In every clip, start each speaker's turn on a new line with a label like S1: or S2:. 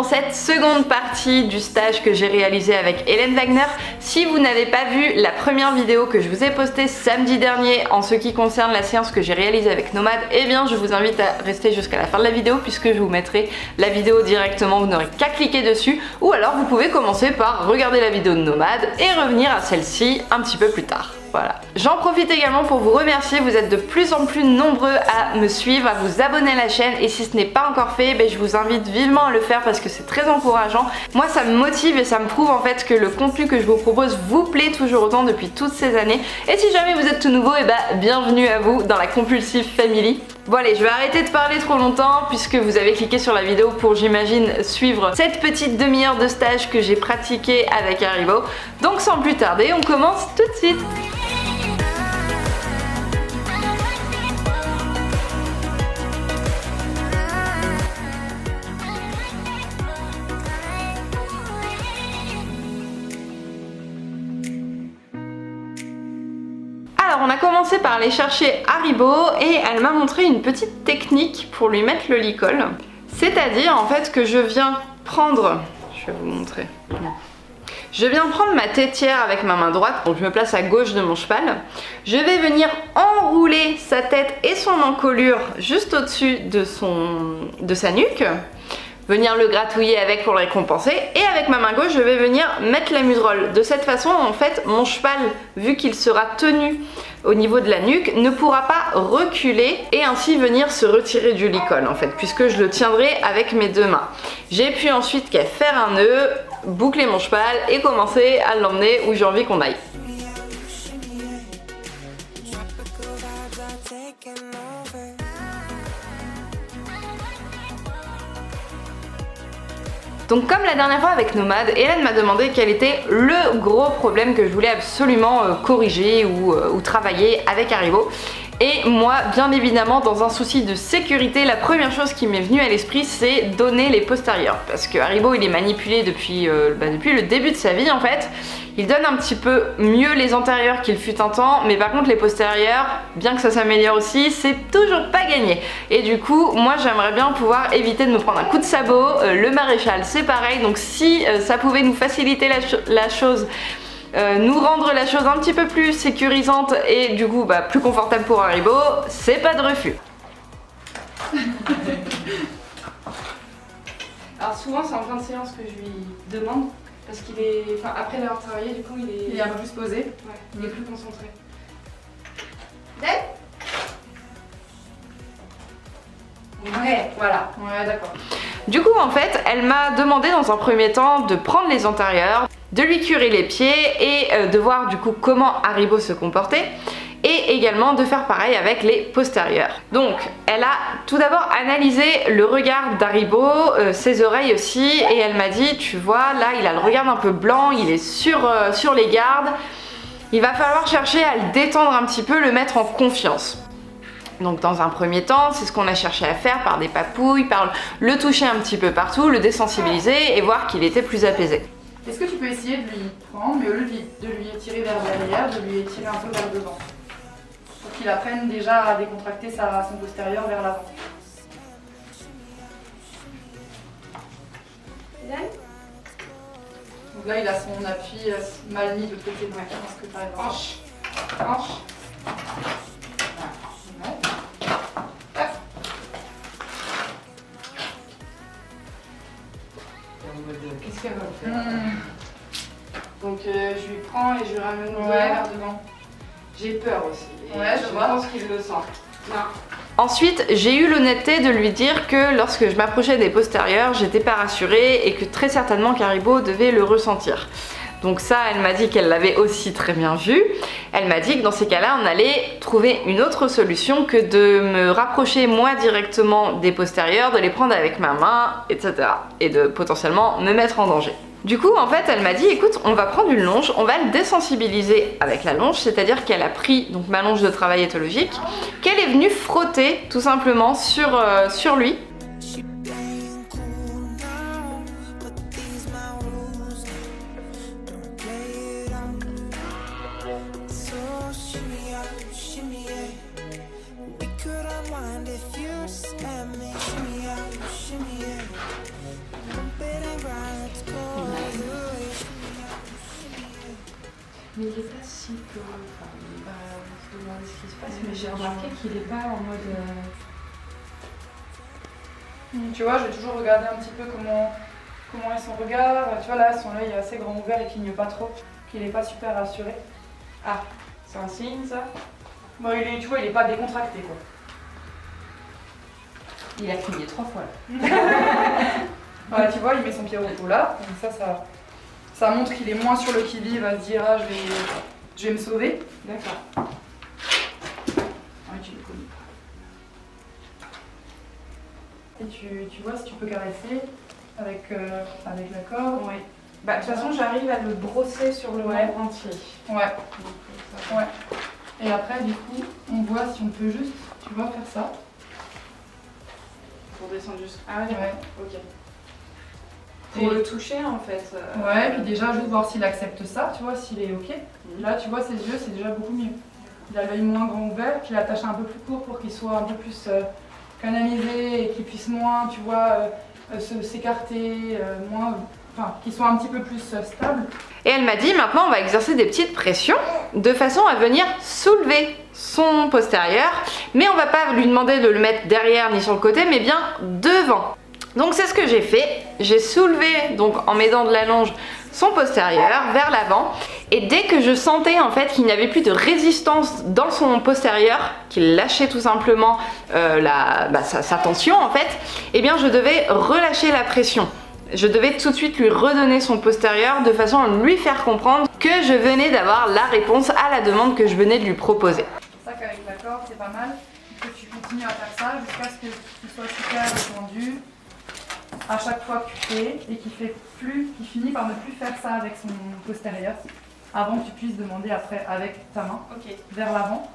S1: dans cette seconde partie du stage que j'ai réalisé avec Hélène Wagner. Si vous n'avez pas vu la première vidéo que je vous ai postée samedi dernier en ce qui concerne la séance que j'ai réalisée avec Nomad, eh bien je vous invite à rester jusqu'à la fin de la vidéo puisque je vous mettrai la vidéo directement, vous n'aurez qu'à cliquer dessus, ou alors vous pouvez commencer par regarder la vidéo de Nomad et revenir à celle-ci un petit peu plus tard. Voilà. J'en profite également pour vous remercier, vous êtes de plus en plus nombreux à me suivre, à vous abonner à la chaîne, et si ce n'est pas encore fait, je vous invite vivement à le faire parce que c'est très encourageant. Moi ça me motive et ça me prouve en fait que le contenu que je vous propose vous plaît toujours autant depuis toutes ces années. Et si jamais vous êtes tout nouveau, bienvenue à vous dans la Compulsive Family. Bon allez, je vais arrêter de parler trop longtemps puisque vous avez cliqué sur la vidéo pour, j'imagine, suivre cette petite demi-heure de stage que j'ai pratiqué avec Haribo. Donc sans plus tarder, on commence tout de suite. Alors on a commencé par aller chercher Haribo et elle m'a montré une petite technique pour lui mettre le licol. C'est-à-dire en fait que je viens prendre, je vais vous montrer. Je viens prendre ma tétière avec ma main droite, donc je me place à gauche de mon cheval. Je vais venir enrouler sa tête et son encolure juste au-dessus de sa nuque. Venir le gratouiller avec pour le récompenser, et avec ma main gauche je vais venir mettre la muserolle. De cette façon en fait mon cheval, vu qu'il sera tenu au niveau de la nuque, ne pourra pas reculer et ainsi venir se retirer du licol en fait, puisque je le tiendrai avec mes deux mains. J'ai pu ensuite qu'à faire un nœud, boucler mon cheval et commencer à l'emmener où j'ai envie qu'on aille. Donc comme la dernière fois avec Nomad, Hélène m'a demandé quel était le gros problème que je voulais absolument corriger ou travailler avec Haribo. Et moi, bien évidemment, dans un souci de sécurité, la première chose qui m'est venue à l'esprit, c'est donner les postérieurs. Parce que Haribo, il est manipulé depuis le début de sa vie, en fait. Il donne un petit peu mieux les antérieurs qu'il fut un temps, mais par contre les postérieurs, bien que ça s'améliore aussi, c'est toujours pas gagné. Et du coup, moi j'aimerais bien pouvoir éviter de me prendre un coup de sabot. Le maréchal, c'est pareil, donc si ça pouvait nous faciliter la chose, nous rendre la chose un petit peu plus sécurisante et du coup plus confortable pour Haribo, c'est pas de refus. Alors souvent c'est en fin de séance que je lui demande, parce qu'il est, après l'avoir travaillé, du coup il est un peu plus posé, ouais, il est plus concentré. Ouais, voilà, ouais, d'accord. Du coup en fait elle m'a demandé dans un premier temps de prendre les antérieurs, de lui curer les pieds et de voir du coup comment Haribo se comportait, et également de faire pareil avec les postérieurs. Donc elle a tout d'abord analysé le regard d'Haribo, ses oreilles aussi, et elle m'a dit, tu vois là il a le regard un peu blanc, il est sur les gardes, il va falloir chercher à le détendre un petit peu, le mettre en confiance. Donc dans un premier temps, c'est ce qu'on a cherché à faire par des papouilles, par le toucher un petit peu partout, le désensibiliser et voir qu'il était plus apaisé.
S2: Est-ce que tu peux essayer de lui prendre, mais au lieu de lui étirer vers derrière, de lui étirer un peu vers devant, pour qu'il apprenne déjà à décontracter son postérieur vers l'avant. Donc là il a son appui mal mis de l'autre côté, donc je pense que tu arrives à... Hanche. Hanche.
S1: Qu'est-ce qu'elle va faire Donc je lui prends et je lui ramène vers devant. J'ai peur aussi.
S2: Ouais, je vois.
S1: pense qu'il le sent. Non. Ensuite, j'ai eu l'honnêteté de lui dire que lorsque je m'approchais des postérieurs, j'étais pas rassurée et que très certainement Haribo devait le ressentir. Donc ça, elle m'a dit qu'elle l'avait aussi très bien vu. Elle m'a dit que dans ces cas-là, on allait trouver une autre solution que de me rapprocher moi directement des postérieurs, de les prendre avec ma main, etc. Et de potentiellement me mettre en danger. Du coup, en fait, elle m'a dit, écoute, on va prendre une longe, on va le désensibiliser avec la longe, c'est-à-dire qu'elle a pris donc ma longe de travail éthologique, qu'elle est venue frotter tout simplement sur lui.
S3: Mais il est pas si peu. Enfin, il est pas. Je me demande ce qui se passe, mais j'ai remarqué qu'il est pas en mode.
S2: Tu vois, je vais toujours regarder un petit peu comment est son regard. Tu vois, là, son œil est assez grand ouvert et cligne pas trop, qu'il n'est pas super rassuré.
S3: Ah, c'est un signe ça?
S2: Bon, tu vois, il est pas décontracté, quoi.
S3: Il a cligné 3 fois là.
S2: Voilà, tu vois, il met son pied au repos là. Donc ça montre qu'il est moins sur le qui-vive à se dire, ah, je vais me sauver.
S3: D'accord.
S2: Ouais, tu le connais pas. Et tu vois si tu peux caresser avec la corde.
S3: Ouais. Bah, de toute façon, j'arrive à le brosser sur le membre entier.
S2: Ouais. Ouais. Et après, du coup, on voit si on peut juste, tu vois, faire ça.
S3: Pour descendre juste. Ah ouais,
S2: Ouais.
S3: Ok. Pour le toucher en fait.
S2: Ouais, puis déjà juste voir s'il accepte ça, tu vois, s'il est ok. Là, tu vois, ses yeux, c'est déjà beaucoup mieux. Il a l'œil moins grand ouvert, puis l'attache un peu plus court pour qu'il soit un peu plus canalisé et qu'il puisse moins, tu vois, s'écarter, moins, enfin, qu'il soit un petit peu plus stable.
S1: Et elle m'a dit maintenant on va exercer des petites pressions de façon à venir soulever son postérieur, mais on va pas lui demander de le mettre derrière ni sur le côté, mais bien devant. Donc c'est ce que j'ai fait, j'ai soulevé donc en m'aidant de la longe son postérieur vers l'avant, et dès que je sentais en fait qu'il n'y avait plus de résistance dans son postérieur, qu'il lâchait tout simplement sa tension en fait, eh bien je devais relâcher la pression. Je devais tout de suite lui redonner son postérieur de façon à lui faire comprendre que je venais d'avoir la réponse à la demande que je venais de lui proposer.
S2: C'est ça qu'avec la corde c'est pas mal, que tu continues à faire ça jusqu'à ce que tu sois super détendu à chaque fois que tu fais et qu'il finit par ne plus faire ça avec son postérieur avant que tu puisses demander après avec ta main vers l'avant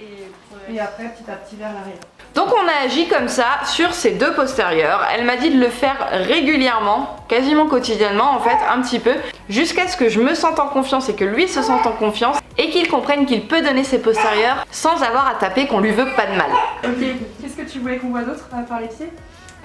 S2: et après petit à petit vers l'arrière.
S1: Donc on a agi comme ça sur ces deux postérieurs. Elle m'a dit de le faire régulièrement, quasiment quotidiennement en fait, un petit peu, jusqu'à ce que je me sente en confiance et que lui se sente en confiance et qu'il comprenne qu'il peut donner ses postérieurs sans avoir à taper qu'on lui veut pas de mal.
S2: Ok, qu'est-ce que tu voulais qu'on voit d'autre à part les pieds?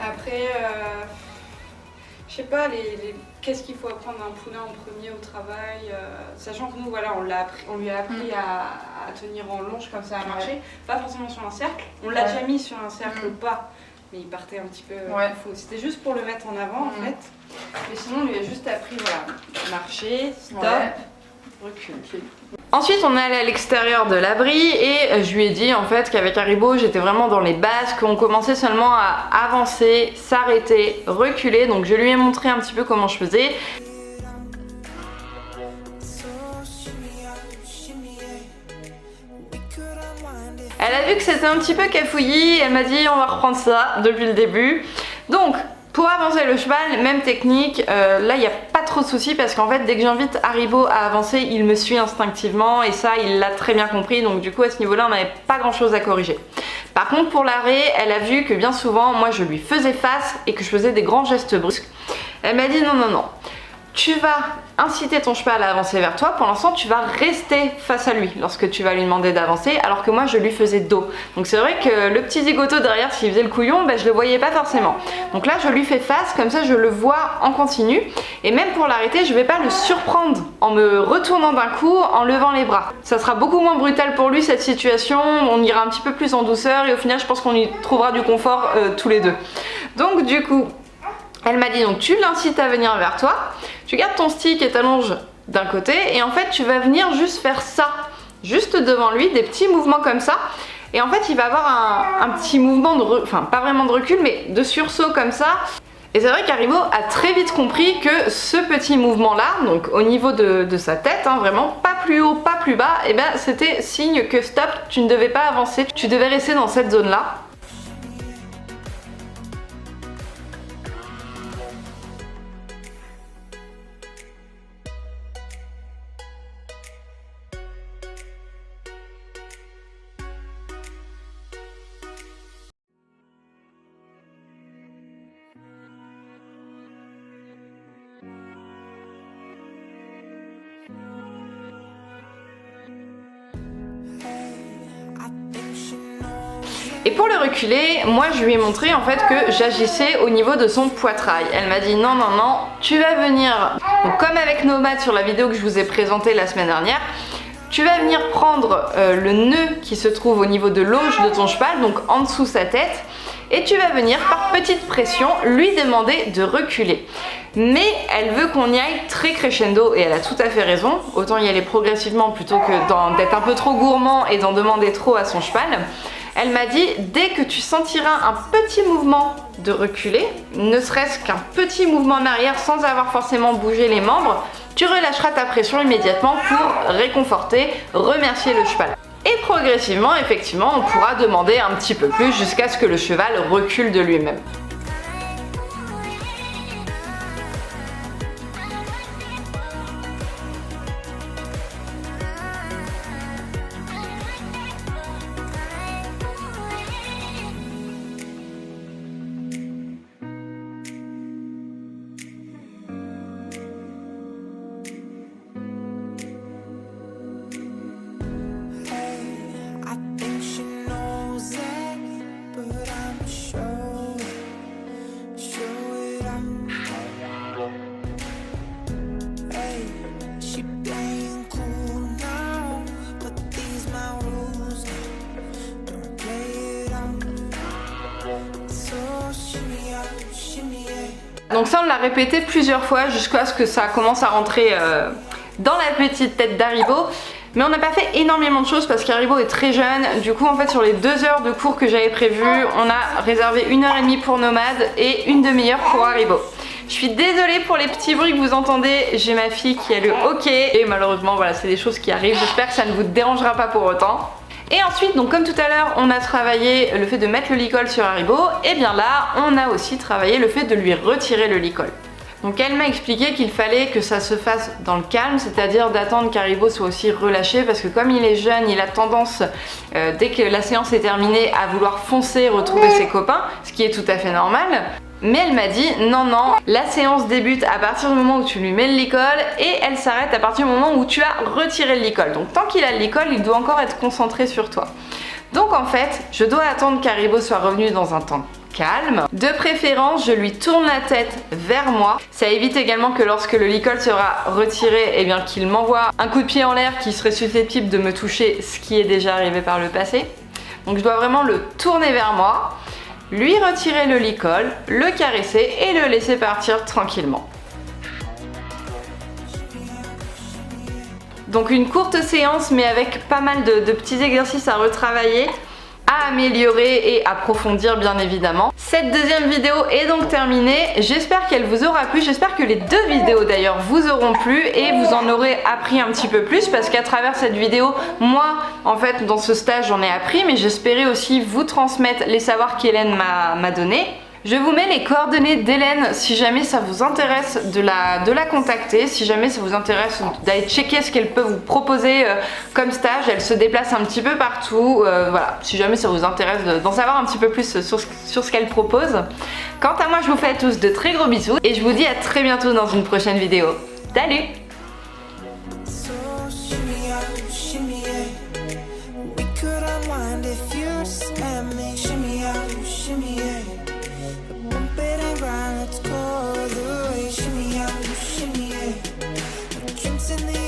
S3: Après, je sais pas, qu'est-ce qu'il faut apprendre à un poulain en premier au travail, sachant que nous, voilà, on lui a appris à tenir en longe comme ça à marcher, pas forcément sur un cercle. On l'a déjà mis sur un cercle pas, mais il partait un petit peu faux. C'était juste pour le mettre en avant en fait. Mais sinon, on lui a juste appris, voilà, marcher, stop, recul.
S1: Ensuite on est allé à l'extérieur de l'abri et je lui ai dit en fait qu'avec Haribo j'étais vraiment dans les bases, qu'on commençait seulement à avancer, s'arrêter, reculer, donc je lui ai montré un petit peu comment je faisais. Elle a vu que c'était un petit peu cafouillis, elle m'a dit on va reprendre ça depuis le début. Donc pour avancer le cheval, même technique, là il n'y a pas trop de soucis parce qu'en fait dès que j'invite Haribo à avancer, il me suit instinctivement et ça il l'a très bien compris, donc du coup à ce niveau là on n'avait pas grand chose à corriger. Par contre pour l'arrêt, elle a vu que bien souvent moi je lui faisais face et que je faisais des grands gestes brusques. Elle m'a dit non non non, tu vas inciter ton cheval à avancer vers toi, pour l'instant tu vas rester face à lui lorsque tu vas lui demander d'avancer, alors que moi je lui faisais dos. Donc c'est vrai que le petit zigoto derrière, s'il faisait le couillon, je le voyais pas forcément. Donc là je lui fais face, comme ça je le vois en continu, et même pour l'arrêter je vais pas le surprendre en me retournant d'un coup, en levant les bras. Ça sera beaucoup moins brutal pour lui cette situation, on ira un petit peu plus en douceur et au final je pense qu'on y trouvera du confort tous les deux. Donc du coup elle m'a dit donc tu l'incites à venir vers toi, tu gardes ton stick et ta longe d'un côté et en fait tu vas venir juste faire ça, juste devant lui, des petits mouvements comme ça, et en fait il va avoir un petit mouvement enfin pas vraiment de recul mais de sursaut comme ça. Et c'est vrai qu'Haribo a très vite compris que ce petit mouvement là, donc au niveau de sa tête, vraiment pas plus haut, pas plus bas, et c'était signe que stop, tu ne devais pas avancer, tu devais rester dans cette zone là. Et pour le reculer, moi je lui ai montré en fait que j'agissais au niveau de son poitrail. Elle m'a dit non non non, tu vas venir Donc comme avec Nomad sur la vidéo que je vous ai présentée la semaine dernière, tu vas venir prendre le nœud qui se trouve au niveau de l'auge de ton cheval, donc en dessous sa tête, et tu vas venir par petite pression lui demander de reculer. Mais elle veut qu'on y aille très crescendo et elle a tout à fait raison, autant y aller progressivement plutôt que d'être un peu trop gourmand et d'en demander trop à son cheval. Elle m'a dit, dès que tu sentiras un petit mouvement de reculer, ne serait-ce qu'un petit mouvement en arrière sans avoir forcément bougé les membres, tu relâcheras ta pression immédiatement pour réconforter, remercier le cheval. Et progressivement, effectivement, on pourra demander un petit peu plus jusqu'à ce que le cheval recule de lui-même. Donc ça on l'a répété plusieurs fois jusqu'à ce que ça commence à rentrer dans la petite tête d'Haribo. Mais on n'a pas fait énormément de choses parce qu'Haribo est très jeune. Du coup en fait sur les 2 heures de cours que j'avais prévues, on a réservé 1h30 pour Nomad et une demi-heure pour Haribo. Je suis désolée pour les petits bruits que vous entendez, j'ai ma fille qui a le hockey et malheureusement voilà c'est des choses qui arrivent, j'espère que ça ne vous dérangera pas pour autant. Et ensuite, donc comme tout à l'heure, on a travaillé le fait de mettre le licol sur Haribo, et bien là, on a aussi travaillé le fait de lui retirer le licol. Donc elle m'a expliqué qu'il fallait que ça se fasse dans le calme, c'est-à-dire d'attendre qu'Haribo soit aussi relâché, parce que comme il est jeune, il a tendance, dès que la séance est terminée, à vouloir foncer retrouver ses copains, ce qui est tout à fait normal. Mais elle m'a dit non, la séance débute à partir du moment où tu lui mets le licol et elle s'arrête à partir du moment où tu as retiré le licol. Donc tant qu'il a le licol, il doit encore être concentré sur toi. Donc en fait, je dois attendre qu'Haribo soit revenu dans un temps calme. De préférence, je lui tourne la tête vers moi. Ça évite également que lorsque le licol sera retiré, eh bien qu'il m'envoie un coup de pied en l'air qui serait susceptible de me toucher, ce qui est déjà arrivé par le passé. Donc je dois vraiment le tourner vers moi, lui retirer le licol, le caresser et le laisser partir tranquillement. Donc une courte séance mais avec pas mal de petits exercices à retravailler, à améliorer et approfondir bien évidemment. Cette deuxième vidéo est donc terminée, j'espère qu'elle vous aura plu, j'espère que les 2 vidéos d'ailleurs vous auront plu et vous en aurez appris un petit peu plus parce qu'à travers cette vidéo, moi en fait dans ce stage j'en ai appris mais j'espérais aussi vous transmettre les savoirs qu'Hélène m'a donnés. Je vous mets les coordonnées d'Hélène si jamais ça vous intéresse de la contacter, si jamais ça vous intéresse d'aller checker ce qu'elle peut vous proposer comme stage. Elle se déplace un petit peu partout, voilà, si jamais ça vous intéresse d'en savoir un petit peu plus sur ce qu'elle propose. Quant à moi, je vous fais à tous de très gros bisous et je vous dis à très bientôt dans une prochaine vidéo. Salut!
S4: Let's go the way, shimmy out, shimmy, yeah. Drinks in the